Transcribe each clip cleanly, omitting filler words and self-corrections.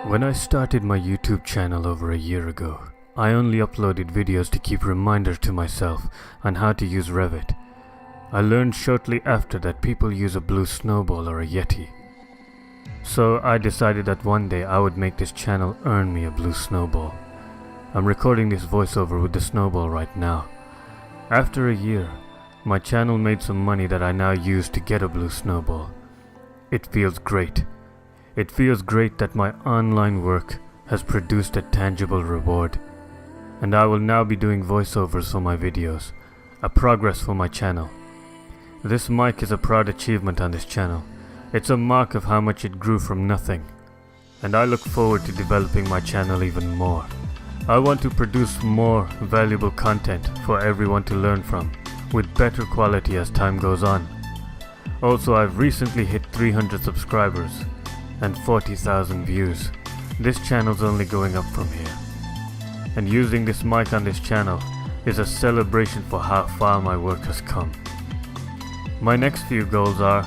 When I started my YouTube channel over a year ago, I only uploaded videos to keep reminders to myself on how to use Revit. I learned shortly after that people use a blue Snowball or a Yeti. So I decided that one day I would make this channel earn me a blue Snowball. I'm recording this voiceover with the Snowball right now. After a year, my channel made some money that I now use to get a blue Snowball. It feels great. It feels great that my online work has produced a tangible reward. And I will now be doing voiceovers for my videos, a progress for my channel. This mic is a proud achievement on this channel. It's a mark of how much it grew from nothing. And I look forward to developing my channel even more. I want to produce more valuable content for everyone to learn from, with better quality as time goes on. Also, I've recently hit 300 subscribers and 40,000 views. This channel's only going up from here. And using this mic on this channel is a celebration for how far my work has come. My next few goals are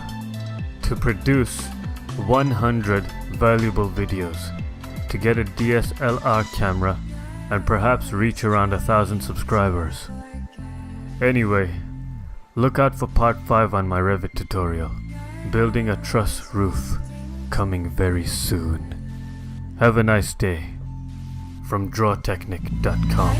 to produce 100 valuable videos, to get a DSLR camera, and perhaps reach around 1,000 subscribers. Anyway, look out for part 5 on my Revit tutorial, building a truss roof, coming very soon. Have a nice day. From drawtechnic.com.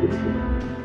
Thank you.